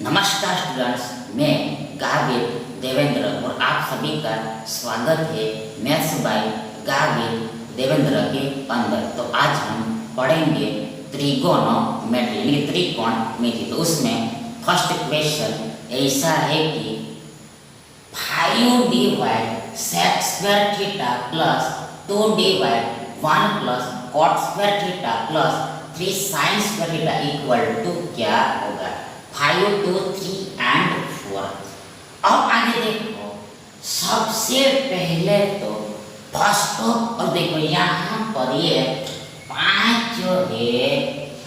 नमस्कार स्टूडेंट्स, मैं गाविल देवेंद्र और आप सभी का स्वागत है मैथ्स बाय गाविल देवेंद्र के अंदर। तो आज हम पढ़ेंगे त्रिकोणमिति यानी त्रिकोणमिति। तो उसमें फर्स्ट क्वेश्चन ऐसा है कि 5 divide sec square theta plus 2 divide 1 plus cot square theta plus 3 sine square theta equal to क्या होगा। 5, 2, 3 एंड 4। अब आगे देखो, सबसे पहले तो फर्स्ट और देखो यहाँ पर ये 5 है,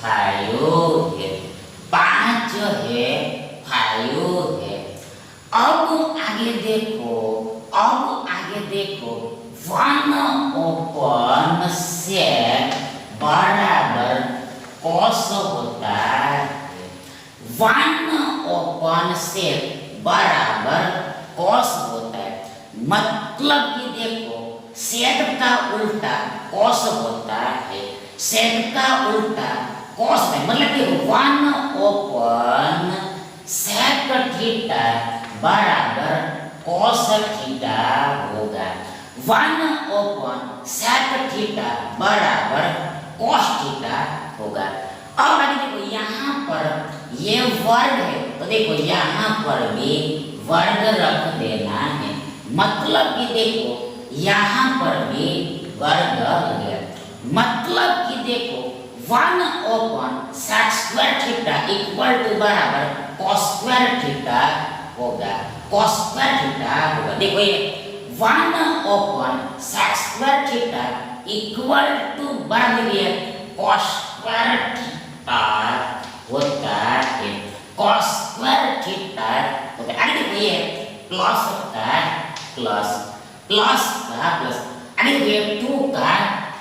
5 है, 5 है, 5 है। अब आगे देखो 1 सेक बराबर कॉस होता है। 1 सेक बराबर कॉस होता है। मतलब कि देखो सेक का उल्टा कॉस होता है, सेक का उल्टा कॉस है। मतलब कि 1 सेक थीटा बराबर कॉस थीटा होगा। 1 सेक थीटा बराबर कॉस थीटा होगा। अब आगे देखो यहाँ पर ये वर्ग है, तो देखो यहाँ पर भी वर्ग रख देना है। मतलब कि देखो यहाँ पर भी वर्ग है। मतलब कि देखो 1 sec square theta equal to बराबर कॉस स्क्वायर थीटा होगा, कॉस स्क्वायर थीटा होगा। देखो ये 1 sec square theta equal to बराबर कॉस स्क्वायर थीटा होता है, कॉस स्क्वायर थीटा होता है। आगे देखो ये प्लस होता है, प्लस प्लस का प्लस। आगे देखो ये 2 का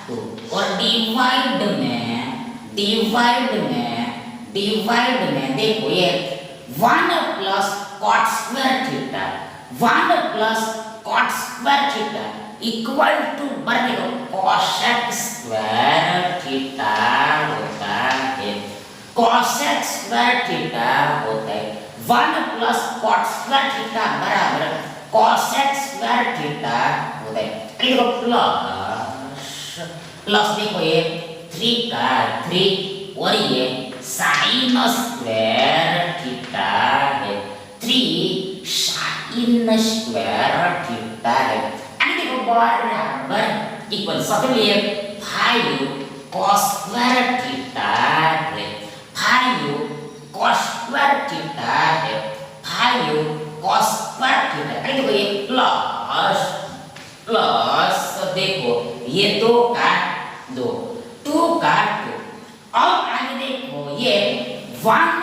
2 और डिवाइड में देखो ये 1 plus cot square theta, 1 plus cot square theta equal to बराबर कोसेक स्क्वायर थीटा होता है, कोसेक स्क्वायर थीटा होता है। 1 प्लस कॉट स्क्वायर थीटा बराबर कोसेक स्क्वायर थीटा होता है। देखो प्लस देखो ये 3 का 3 और ये साइन स्क्वायर थीटा है, 3 साइन स्क्वायर थीटा है। देखो बराबर इक्वल सबसे लिए 5 cos स्क्वायर थीटा है, 5 cos स्क्वायर थीटा है, 5 cos स्क्वायर थीटा। देखो ये प्लस देखो ये 2 का 2, 2 का 2। अब आगे देखो ये 1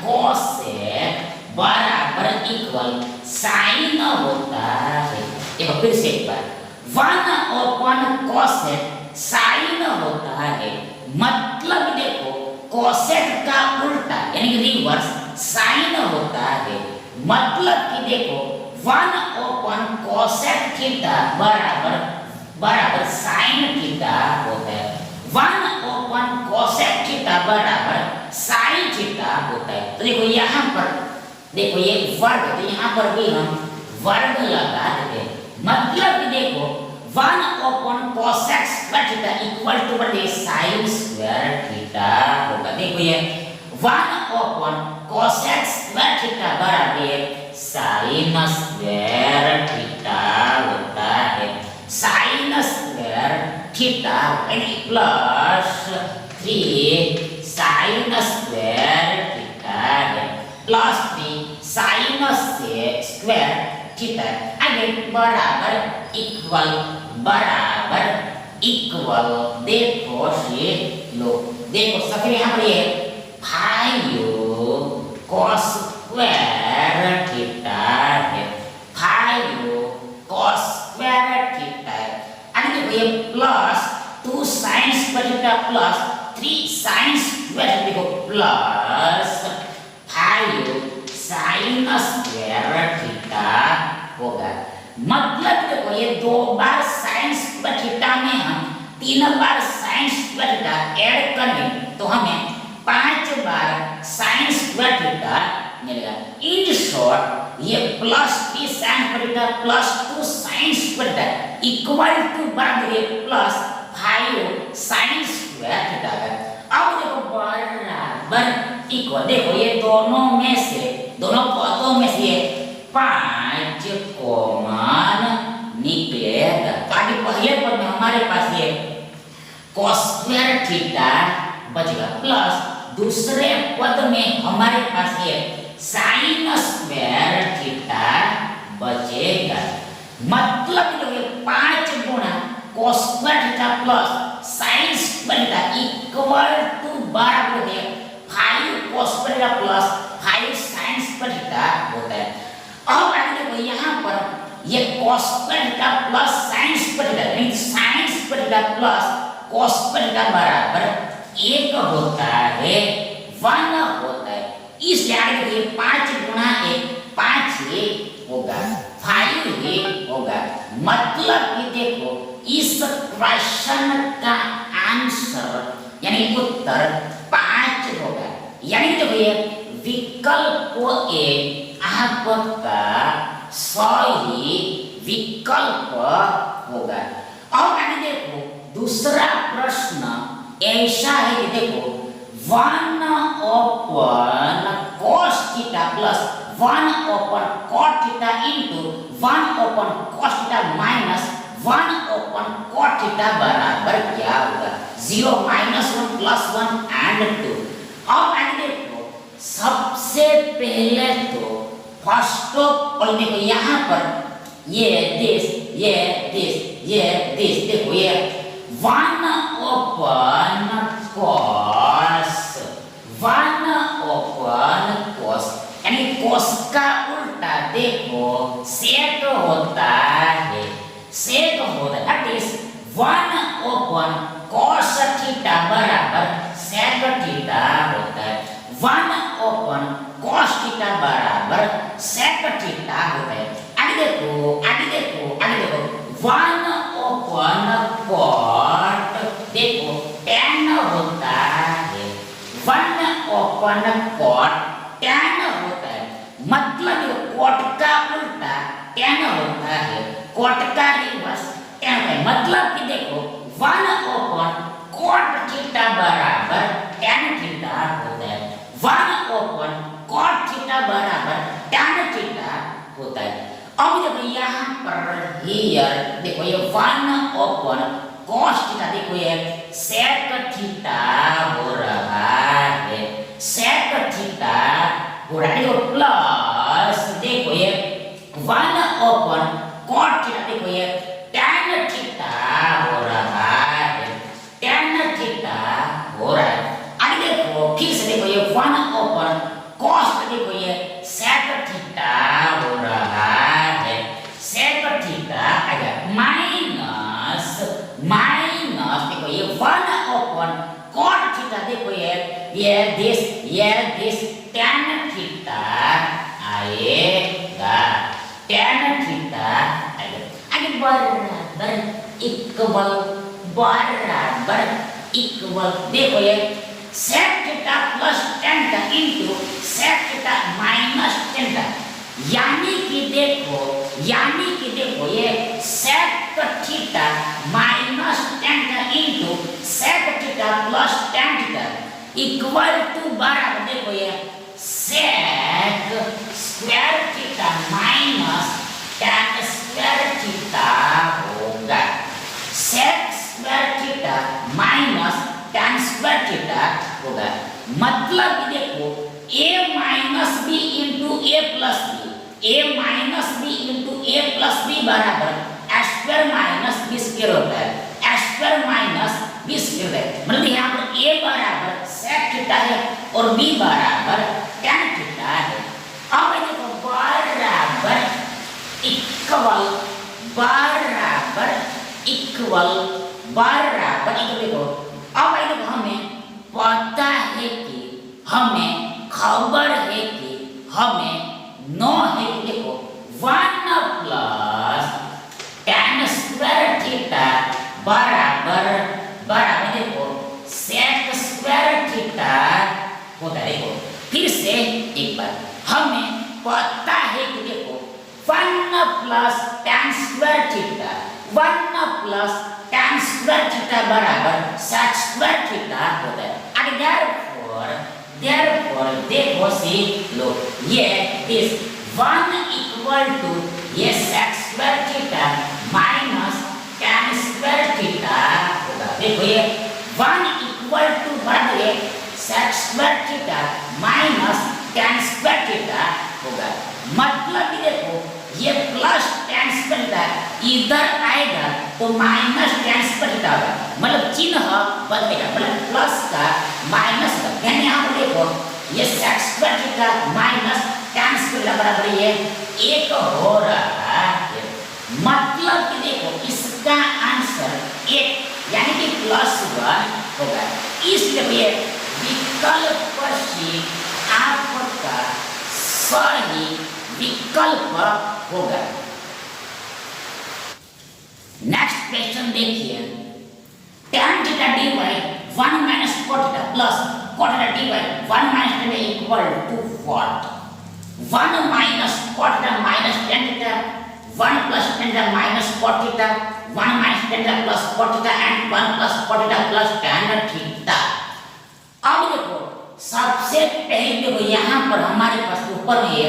कोसेक बराबर इक्वल साइन होता है। देखो फिर से एक बार 1 कोसेक साइन होता है। मतलब देखो कोसेक का उल्टा यानी कि रिवर्स साइन होता है। मतलब कि देखो 1 कोसेक थीटा बराबर साइन थीटा होता है। 1 कोसेक थीटा बराबर साइन थीटा होता है। तो देखो यहाँ पर देखो ये वर्ग, तो यहाँ पर भी हम वर्ग लगा देते हैं। मतलब कि देखो 1 cosec square theta equal to बराबर साइन स्क्वायर थीटा होगा। देखो ये 1 कोसेक स्क्वायर थीटा बराबर साइन स्क्वायर थीटा होता है, साइन स्क्वायर थीटा यानी प्लस 3 साइन स्क्वायर थीटा है, प्लस 3 साइन स्क्वायर थीटा। आगे बराबर इक्वल देखो से लो, देखो सबसे यहाँ पर ये 5 cos स्क्वायर थीटा है, 5 cos स्क्वायर थीटा है। आगे देखो ये plus 2 sine square theta plus 3 sine square, देखो प्लस 5 साइन स्क्वायर थीटा होगा। मतलब देखो ये 2 बार साइन स्क्वायर थीटा में हम 3 बार साइन स्क्वायर थीटा ऐड करें तो हमें 5 बार साइन स्क्वायर थीटा मिलेगा। इन शॉर्ट ये plus three sine square theta plus 2 sine square theta equal to बराबर है प्लस 5 साइन स्क्वायर थीटा है। अब देखो बराबर इक्वल, देखो ये दोनों में से, दोनों पदों में से 5 कॉमन निकलेगा। आगे पहले पद में हमारे पास ये cos स्क्वायर थीटा बचेगा प्लस दूसरे पद में हमारे पास ये साइन स्क्वायर थीटा बचेगा। मतलब ये 5 गुणा cos square theta plus sine square theta equal to बराबर है 5 cos square theta plus 5 sine square theta होता है। अब आगे देखो यहाँ पर ये cos square theta plus sine square theta यानी sine square theta plus cos square theta बराबर 1 होता है, 1 होता है। इसलिए आगे देखिए 5 गुणा 1 5 ही होगा, 5 ही होगा। मतलब कि देखो इस प्रश्न का आंसर यानी उत्तर 5 होगा। यानी देखो ये विकल्प ए आपका सही विकल्प होगा। और आगे देखो दूसरा प्रश्न ऐसा है कि देखो 1 open cos theta plus 1 open cot theta into 1 open cos theta minus 1 open cot theta बराबर क्या होगा? 0 -1 + 1 एंड 2। अब आगे देखो सबसे पहले तो फर्स्ट ऑफ ऑल देखो यहाँ पर ये दिस देखो ये 1 ओपन cos 1 ओपन cos यानी cos का उल्टा देखो sec होता है, sec होता है। That is 1 open cos theta बराबर sec थीटा होता है। 1 ओपन cos थीटा बराबर sec थीटा होता है। आगे देखो 1 ओपन cot देखो tan होता है, 1 ओपन cot tan होता है। मतलब cot का उल्टा tan होता है, cot का रिवर्स tan है। मतलब कि देखो 1 ओपन cot थीटा बराबर tan थीटा होता है, 1 ओपन cot थीटा बराबर tan थीटा होता है। अब देखो यहाँ पर हियर देखो ये 1 ओपन cos थीटा देखो ये sec थीटा हो रहा है, sec थीटा हो रहा है। देखो प्लस देखो ये 1 ओपन cot थीटा देखो ये tan थीटा हो रहा है, tan थीटा हो रहा है। आगे देखो फिर से देखो ये 1 ओपन cos देखो ये sec थीटा हो रहा है, sec थीटा आएगा माइनस देखो ये 1 ओपन cot थीटा देखो ये दिस tan थीटा आएगा, tan थीटा आएगा। आगे बराबर इक्वल देखो ये sec theta plus tan theta into sec theta minus tan theta यानी कि देखो ये sec theta minus tan theta into sec theta plus tan theta equal to बराबर देखो ये sec square theta minus tan square theta होगा, sec square theta minus tan square theta होगा। मतलब कि देखो a minus b into a plus b, a minus b into a plus b बराबर a square minus b square होता है, a square minus b square है। मतलब यहाँ पर a बराबर sec थीटा है और b बराबर tan थीटा है। अब देखो बराबर देखो अब देखो हमें पता है कि हमें खबर है कि हमें नो है कि देखो 1 प्लस tan स्क्वायर थीटा बराबर देखो sec स्क्वायर थीटा होता है। देखो फिर से एक बार हमें पता है कि देखो 1 plus tan square theta 1 plus tan square theta बराबर sec स्क्वायर थीटा होता है। और therefore देखो सी लो ये दिस 1 इक्वल टू ये sec square theta minus tan square theta होगा। देखो ये 1 इक्वल टू बराबर है sec square theta minus tan square theta होगा। मतलब कि देखो ये प्लस tan स्क्वायर थीटा इधर आएगा तो माइनस tan स्क्वायर थीटा होगा, मतलब चिन्ह बदलेगा, मतलब प्लस का माइनस का। यानी यहाँ पर देखो ये sec square theta minus tan square theta बराबर ये एक हो रहा है। मतलब कि देखो इसका आंसर एक यानी कि +1 होगा। इसलिए विकल्प सी आपका सही विकल्प होगा। नेक्स्ट क्वेश्चन देखिए, tan theta dy 1 minus cot theta plus cot theta dy 1 minus tan equal to what? 1 minus cot theta minus tan theta 1 plus tan theta minus cot theta 1 minus tan theta plus cot theta and 1 plus cot theta plus tan theta. अब देखो सबसे पहले देखो यहाँ पर हमारे पास ऊपर में है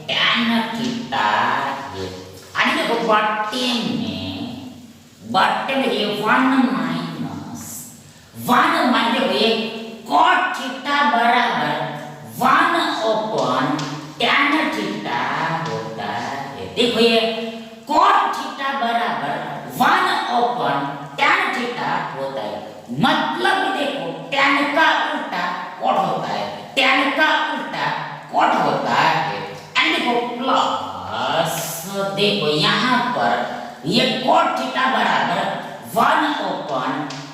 tan थीटा है। आगे देखो बट्टे में ये 1 माइनस देखो ये cot थीटा बराबर 1 अपॉन tan थीटा होता है। देखो ये cot थीटा बराबर 1 अपॉन tan थीटा होता है। मतलब देखो tan का उल्टा cot होता है, tan का उल्टा cot होता है। एंड देखो प्लस देखो यहाँ पर ये cot थीटा बराबर 1 अपॉन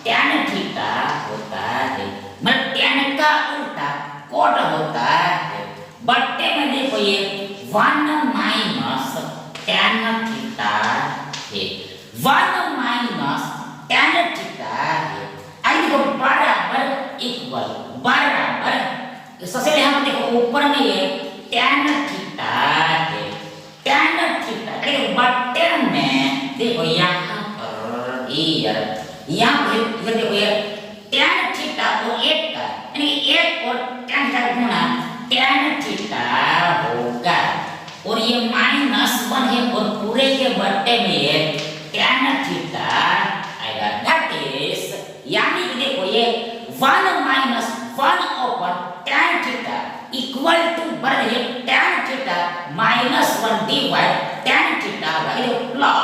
tan थीटा होता है, मतलब tan का उल्टा cot होता है। बट्टे में देखो ये 1 माइनस tan थीटा है, 1 माइनस tan थीटा है। आई देखो बराबर इक्वल बराबर सबसे पहले हम देखो ऊपर में ये tan थीटा है, tan थीटा देखो बट्टे में देखो यहाँ पर यहाँ देखो ये tan थीटा और 1 का यानी 1 और tan थीटा गुणा tan थीटा होगा और ये -1 है और पूरे के बट्टे में ये tan थीटा आएगा। दैट इज यानी कि देखो ये 1 minus 1 upon tan theta equal to बराबर है tan theta -1 divide tan theta होगा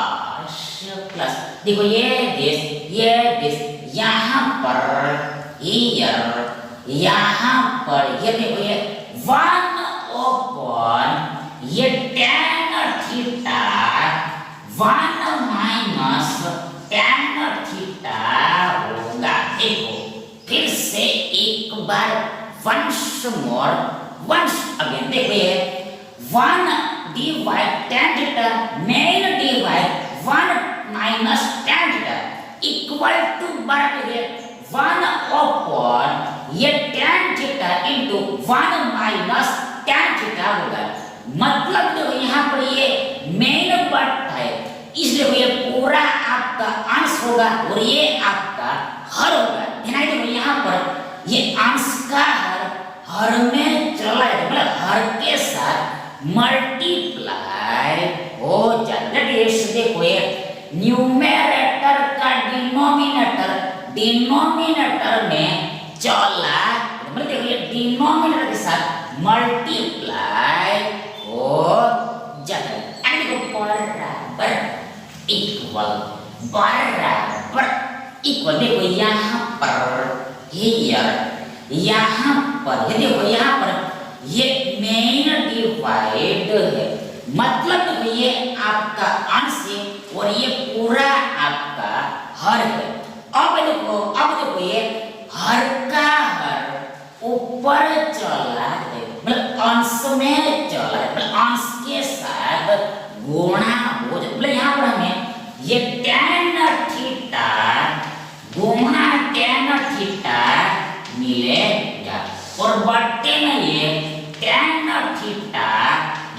प्लस देखो ये दिस यहाँ पर यहाँ पर ये देखो ये 1 अपॉन ये tan theta 1 minus tan theta होगा। देखो फिर से एक बार वंस अगेन देखो ये 1 डिवाइड tan थीटा मेन divide 1 minus tan theta equal to बराबर है 1 अपॉन ये tan theta into 1 minus tan theta होगा। मतलब देखो यहाँ पर ये मेन पार्ट है, इसलिए ये पूरा आपका अंश होगा और ये आपका हर होगा। ध्यान देखो यहाँ पर ये अंश का हर में चला है, मतलब हर के साथ मल्टीप्लाई हो जाता है। देखो ये न्यूमरेटर का डिनोमिनेटर में चला, मतलब देखो ये डिनोमिनेटर के साथ मल्टीप्लाई हो जाता है। देखो बराबर इक्वल देखो यहाँ पर यहाँ पर देखो यहाँ पर ये मेन डिवाइड है, मतलब देखो ये आपका अंश है और ये पूरा आपका हर है। अब देखो ये हर का हर ऊपर चला है, मतलब अंश में चला है, मतलब अंश के साथ गुणा हो जाए। मतलब यहाँ पर हमें ये tan थीटा गुणा tan थीटा मिलेगा और बट्टे में ये tan थीटा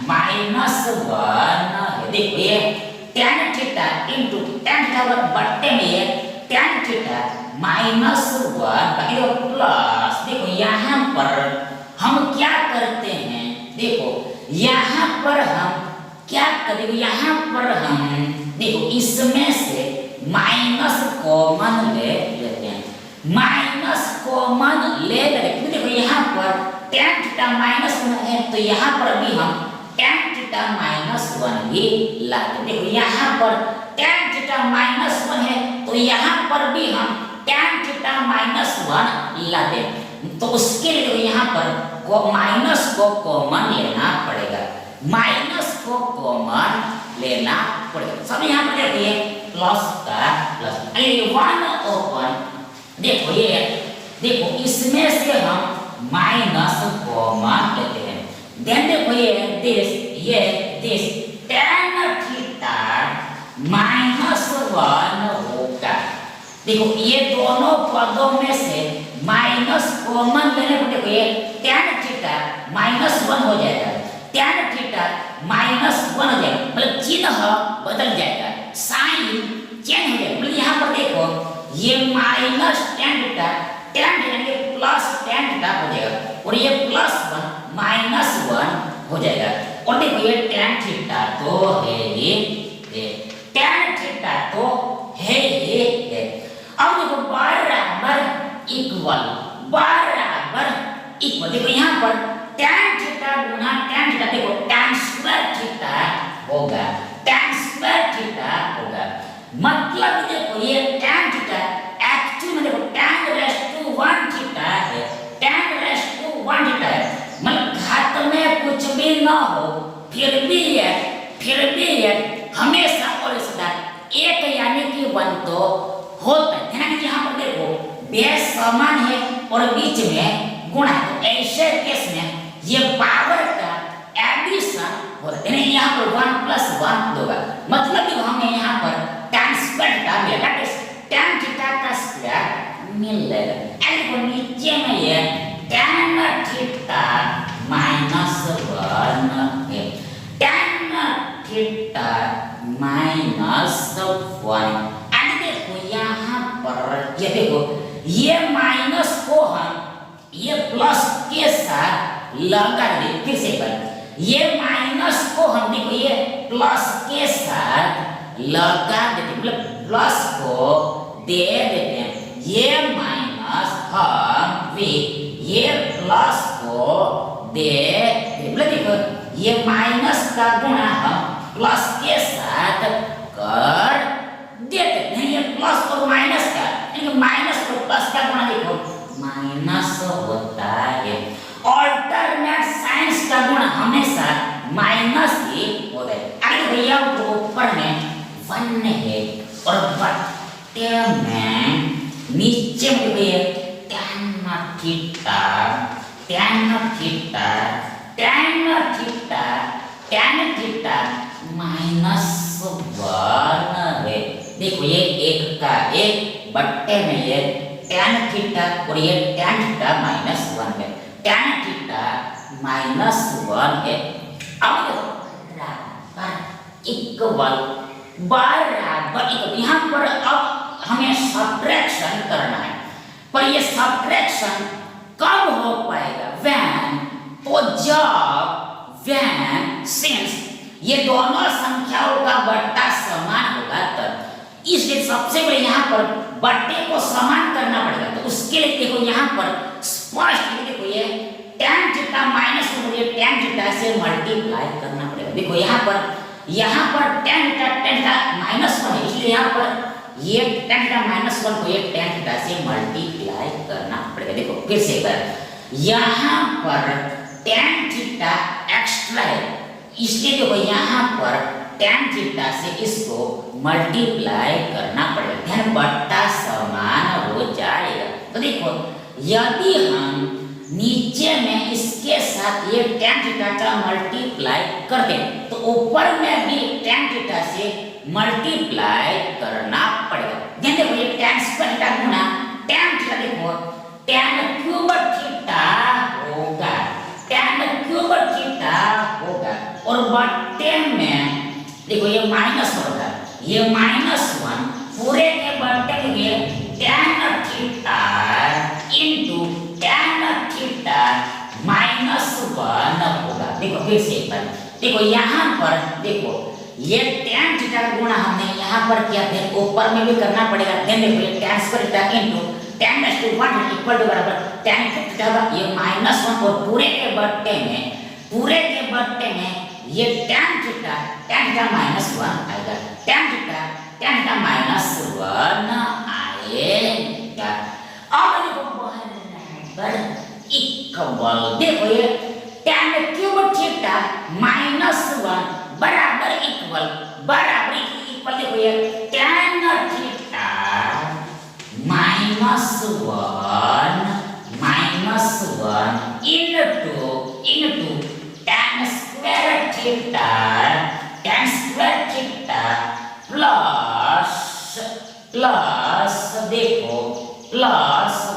माइनस 1 है। देखो ये tan theta into tan theta बट्टे में ये tan थीटा माइनस 1 बाकी देखो प्लस। देखो यहाँ पर हम क्या करते हैं, देखो यहाँ पर हम क्या करते, देखो यहाँ पर हम देखो इसमें से माइनस कॉमन ले लेते हैं, माइनस कॉमन ले लेते। देखो यहाँ पर tan थीटा माइनस 1 है तो यहाँ पर भी हम tan थीटा माइनस 1 ही लाते। देखो यहाँ पर tan थीटा माइनस 1 है तो यहाँ पर भी हम tan थीटा माइनस 1 लाते। तो उसके लिए यहाँ पर माइनस को कॉमन लेना पड़ेगा, माइनस को कॉमन लेना पड़ेगा। सब यहाँ पर देखिए प्लस का प्लस, अरे 1 ओपन। देखो ये देखो इसमें से हम माइनस कॉमन लेते हैं। देन देखो ये दिस tan थीटा माइनस 1 होगा। देखो ये दोनों पदों में से माइनस कॉमन लेने पर देखो ये tan थीटा माइनस 1 हो जाएगा, tan थीटा माइनस 1 हो जाएगा, मतलब चिन्ह बदल जाएगा, साइन चेंज हो जाएगा। मतलब यहाँ पर देखो ये माइनस tan थीटा ये प्लस tan थीटा हो जाएगा और ये प्लस 1 माइनस 1 हो जाएगा। और देखो ये tan थीटा तो है ये tan थीटा तो है ये। अब देखो बराबर इक्वल देखो यहाँ पर tan थीटा गुना tan थीटा, देखो tan स्क्वायर थीटा होगा, tan स्क्वायर थीटा होगा। मतलब देखो ये tan थीटा एक्चुअली में देखो tan रेज़ टू 1 थीटा है, tan रेज़ टू 1 थीटा है। मतलब घात में कुछ भी ना हो फिर भी ये हमेशा और सदा एक यानी कि 1 तो होता है ना। कि यहाँ पर देखो बेस समान है और बीच में गुणा, तो ऐसे केस में ये पावर का एडिशन होता है। यहाँ पर 1 प्लस 1 होगा, मतलब कि हमें यहाँ पर tan स्क्वायर थीटा मिलेगा, tan थीटा का स्क्वायर मिल जाएगा। और नीचे में ये tan थीटा माइनस 1 है, tan थीटा माइनस 1। यहाँ पर ये देखो ये माइनस को हम ये प्लस के साथ लगा दे, फिर से पर ये माइनस को हम देखो ये प्लस के साथ लगा देते, मतलब प्लस को दे देते हैं। ये माइनस हम भी ये प्लस को दे मतलब देखो ये माइनस का गुणा हम प्लस के साथ कर देते हैं। ये प्लस और माइनस का यानी माइनस और प्लस का गुणा देखो माइनस होता है। ऑल्टरनेट साइंस का गुणा हमेशा माइनस ही होता है। अगर भैया ऊपर में 1 है और बट्टे में नीचे में भी tan थीटा माइनस 1 है। देखो ये एक का एक बट्टे में ये tan थीटा और ये tan थीटा माइनस 1 है, tan थीटा माइनस 1 है। अब देखो बराबर यहाँ पर अब हमें सब्ट्रैक्शन करना है, पर ये सब्ट्रैक्शन कब हो पाएगा? तो जब सिंस ये दोनों संख्याओं का बट्टा समान होगा तब। इसलिए सबसे पहले यहाँ पर बट्टे को समान करना पड़ेगा। तो उसके लिए देखो यहाँ पर स्पष्ट देखो ये tan थीटा माइनस ये tan थीटा से मल्टीप्लाई करना पड़ेगा। देखो यहाँ पर tan थीटा माइनस 1 है, इसलिए यहाँ पर ये tan थीटा माइनस 1 को ये tan थीटा से मल्टीप्लाई करना पड़ेगा। देखो फिर से कर यहाँ पर tan थीटा एक्स्ट्रा है, इसलिए देखो यहाँ पर tan थीटा से इसको मल्टीप्लाई करना पड़ेगा, ध्यान बट्टा समान हो जाएगा। तो देखो यदि हम नीचे में इसके साथ ये tan थीटा का मल्टीप्लाई कर दें तो ऊपर में भी tan थीटा से मल्टीप्लाई करना पड़ेगा। ध्यान देखो ये tan स्क्वायर थीटा गुना tan थीटा, देखो tan क्यूब थीटा होगा, tan क्यूब थीटा और बट्टे में देखो ये माइनस होगा, ये -1 पूरे के बट्टे में tan theta into tan theta -1 होगा। देखो फिर से एक बार देखो यहाँ पर देखो ये tan थीटा का गुणा हमने यहाँ पर किया थे, ऊपर में भी करना पड़ेगा। देन देखो ये tan square theta into tan -1 equal to बराबर tan थीटा का ये -1 और पूरे के बट्टे में ये tan थीटा -1 आएगा, tan थीटा -1 आएगा। अब देखो बराबर इक्वल देखो ये tan क्यूब थीटा -1 बराबर इक्वल देखो ये tan theta -1 into tan square theta plus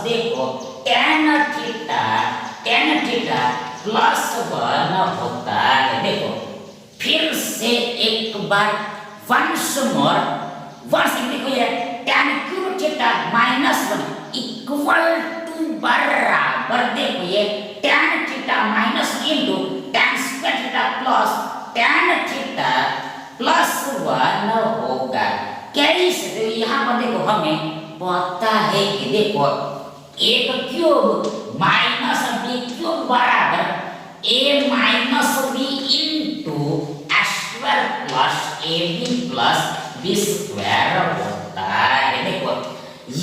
देखो tan थीटा +1 होता है। देखो फिर से एक बार वंस देखो ये tan cube theta -1 equal to बराबर देखो ये tan theta -1 into tan square theta plus tan theta +1 होगा। कैसे यहाँ पर देखो हमें पता है कि देखो एक क्यूब माइनस बी क्यूब बराबर a minus b into square plus a b plus b square होता है। देखो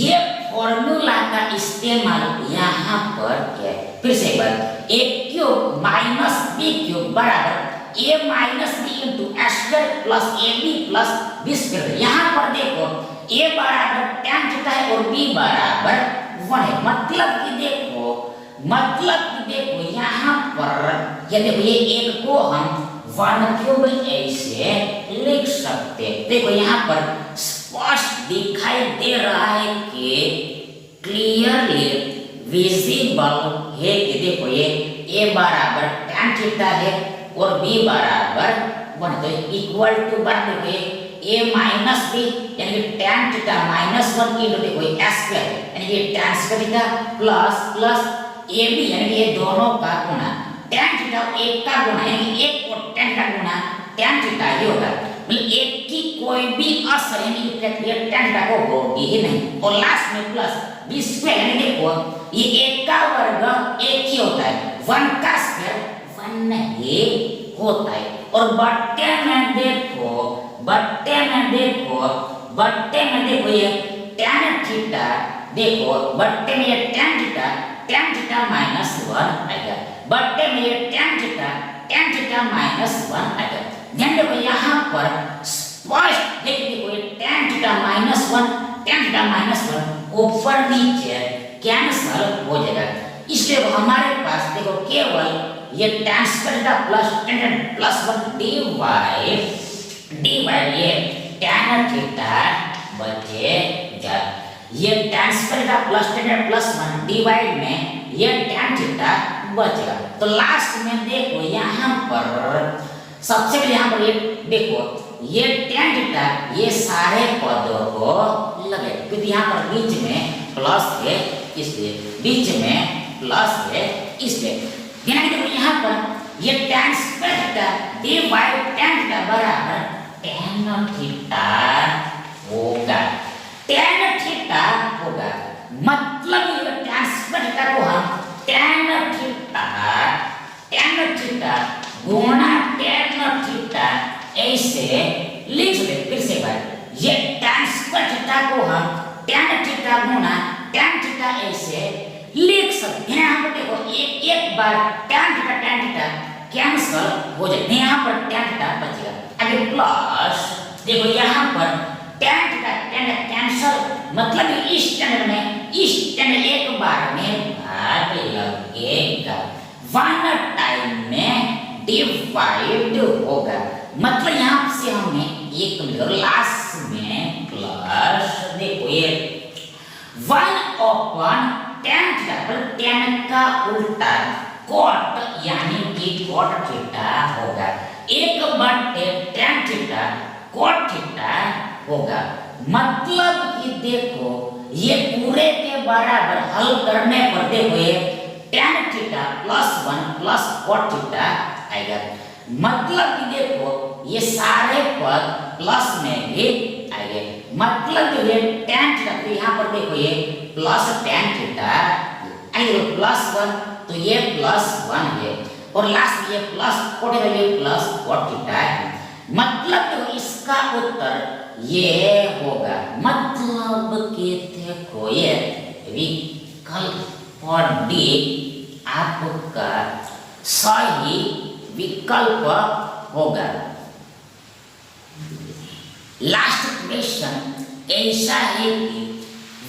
ये फॉर्मूला का इस्तेमाल यहाँ पर है। फिर से एक बार a cube minus b cube बराबर a minus b into square plus a b plus b square. यहाँ पर देखो a बराबर tan थीटा है और b बराबर 1 है। मतलब कि देखो यहाँ पर ये देखो ये एक को हम 1 क्यूब ऐसे लिख सकते। देखो यहाँ पर स्पष्ट दिखाई दे रहा है कि क्लियरली विजिबल है कि देखो ये a बराबर tan थीटा है और b बराबर 1 तो इक्वल टू बराबर है a माइनस b यानी कि tan थीटा -1 इंटू देखो ये स्क्वायर यानी कि tan square theta plus a b यानी कि ये दोनों का गुणा tan थीटा एक का गुणा यानी कि एक और tan का गुणा tan थीटा ही होगा। मतलब एक की कोई भी असर यानी कि ये tan थीटा को होगी ही नहीं और लास्ट में प्लस b स्क्वायर यानी देखो ये एक का वर्ग एक ही होता है, 1 का स्क्वायर 1 ही होता है। और बट्टे में देखो ये tan थीटा देखो बट्टे में ये tan थीटा -1 आएगा, बट्टे में ये tan थीटा -1 आएगा। ध्यान देखो यहाँ पर स्पष्ट देखो ये tan थीटा -1 ऊपर नीचे कैंसल हो जाएगा। इसलिए हमारे पास देखो केवल ये tan स्क्वायर थीटा +1 डिवाइड ये tan थीटा बचेगा। ये tan स्क्वायर थीटा +1 डिवाइड में ये tan थीटा बचेगा। तो लास्ट में देखो यहाँ पर सबसे पहले यहाँ पर ये देखो ये tan थीटा ये सारे पदों को लगे क्योंकि यहाँ पर बीच में प्लस है इसलिए बीच में प्लस है इसलिए देखो यहाँ पर ये tan square theta divide tan theta बराबर tan थीटा होगा। मतलब ये tan स्क्वायर थीटा को हम tan थीटा गुणा tan थीटा ऐसे लिख सकते। फिर से बात ये tan स्क्वायर थीटा को हम tan थीटा गुणा tan थीटा ऐसे लिख सकते हैं। यहाँ पर देखो एक बार tan थीटा कैंसल हो जाए, यहाँ पर tan थीटा बचेगा। आगे प्लस देखो यहाँ पर tan थीटा कैंसल मतलब इस tan एक बार में भाग लगेगा, 1 टाइम में डिवाइड होगा। मतलब यहाँ से हमने एक लास्ट में प्लस देखो ये 1/tan थीटा पर tan का उल्टा cot यानी कि cot थीटा होगा, 1/tan थीटा cot थीटा होगा। मतलब कि देखो ये पूरे के बराबर हल करने पर देखो ये tan theta +1 plus cot theta आएगा। मतलब कि देखो ये सारे पद प्लस में भी आएंगे। मतलब ये tan थीटा, तो यहाँ पर देखो ये प्लस tan थीटा आएगा, +1 तो ये +1 है और लास्ट में ये प्लस cot थीटा, ये प्लस cot थीटा है। मतलब तो इसका उत्तर ये होगा। मतलब कि देखो ये विकल्प डी आपका सही विकल्प होगा। लास्ट क्वेश्चन ऐसा है कि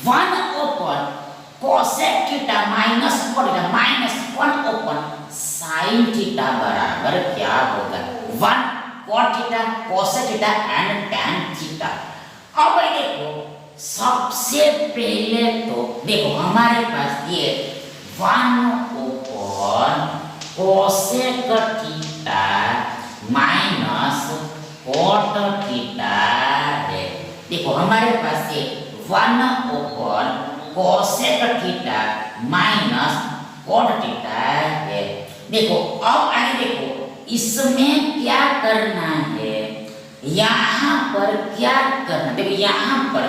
1/cosec theta minus cot theta minus 1/sin theta बराबर क्या होगा? 1 cot theta cosec theta and tan theta. अब देखो सबसे पहले तो देखो हमारे पास ये 1/cosec theta minus cot theta है। देखो हमारे पास ये 1/cosec theta minus cot theta है। देखो अब आगे देखो इसमें क्या करना है, यहाँ पर क्या करना, देखो यहाँ पर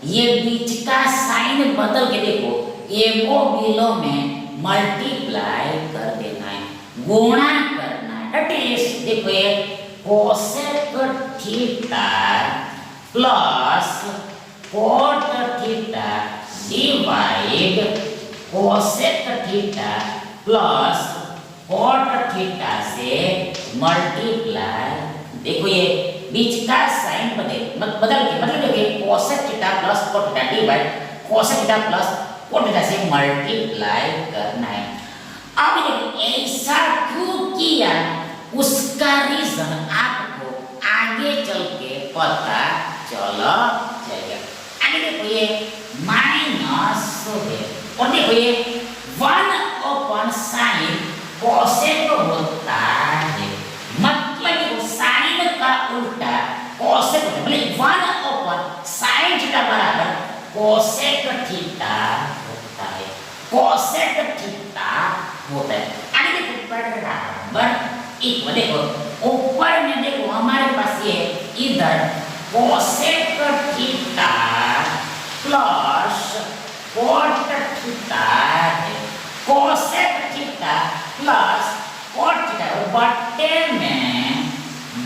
ये बीच का साइन बदल के देखो एगो बिलो में मल्टीप्लाई कर देना है, गुणा करना है। दैट इज देखो ये cosec theta plus cot theta divide cosec theta plus cot theta से मल्टीप्लाई। देखो ये बीच का साइन बदल के मतलब देखिए cosec theta plus cot theta divide cosec theta plus cot theta से मल्टीप्लाई करना है। अब देखो ऐसा क्यों किया उसका रीजन आपको आगे चल के पता चला जाएगा। आगे देखो ये माइनस है और देखो ये 1/sin cosec होता है। मतलब साइन का उल्टा cosec होता है, मतलब 1/sin थीटा बराबर cosec थीटा होता है, cosec थीटा होता है। आगे देखो बराबर इक्वल, देखो ऊपर में देखो हमारे पास ये इधर cosec theta plus cot theta है, cosec theta plus cot theta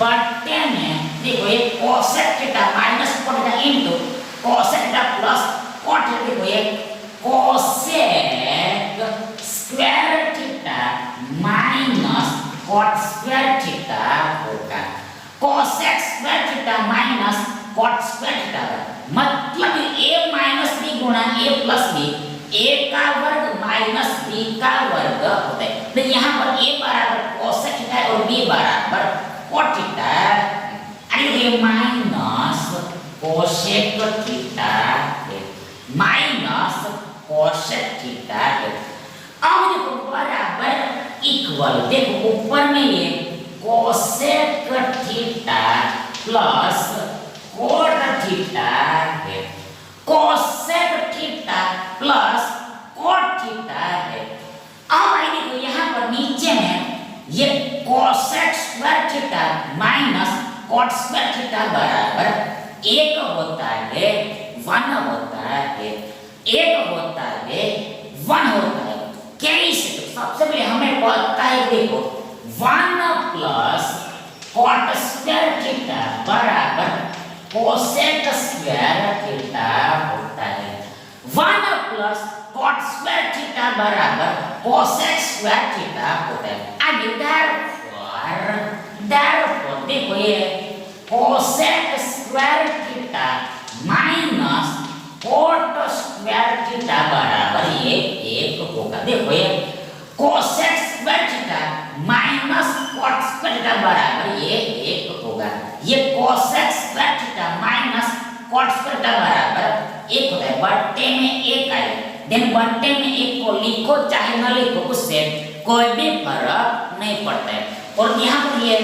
बट्टे में देखो ये cosec theta minus cot theta into cosec theta plus cot theta. देखो ये cosec square theta minus cot square theta होगा, cosec square theta minus cot square theta. मतलब a minus b गुणा a plus b, a का वर्ग minus b का वर्ग होता है। तो यहाँ पर a बराबर cosec थीटा और b बराबर cot थीटा। ये माइनस cosec थीटा है, माइनस cosec थीटा है। अब देखो बराबर इक्वल, देखो ऊपर में ये cosec theta plus cot theta है, cosec theta plus cot theta है। अब देखो यहाँ पर नीचे में ये cosec square theta minus cot square theta बराबर 1 होता है, 1 होता है, 1 होता है, 1 होता है। कैसे? तो सबसे पहले हमें पता है देखो 1 प्लस cot स्क्वायर थीटा बराबर cosec स्क्वायर थीटा होता है, 1 प्लस cot स्क्वायर थीटा बराबर cosec स्क्वायर थीटा होता है। आगे therefore देखो ये cosec square theta minus cot square theta बराबर ये 1 होगा। देखो ये cosec square theta minus cot square theta बराबर ये 1 होगा। ये cosec square theta minus cot square theta बराबर 1 होता है। बट्टे में 1 आए, देन बट्टे में 1 को लिखो चाहे न लिखो उससे कोई भी फर्क नहीं पड़ता है। और यहाँ पर ये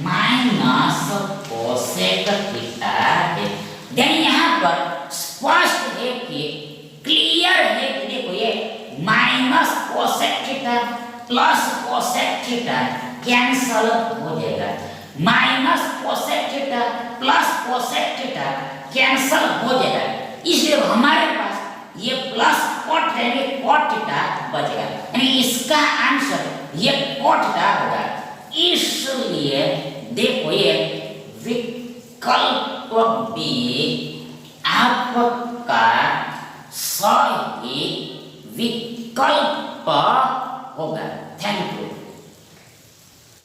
माइनस कोसेक थीटा है। देन यहाँ पर स्पष्ट है कि क्लियर है कि देखो ये minus cosec theta plus cosec theta cancel हो जाएगा। Minus cosec theta plus cosec theta cancel हो जाएगा, इसलिए हमारे पास ये प्लस कॉट रहेंगे, कॉट थीटा बचेगा, यानी इसका आंसर ये कॉट थीटा होगा। इसलिए देखो ये विकल्प बी आपका सही विकल्प होगा। Thank you.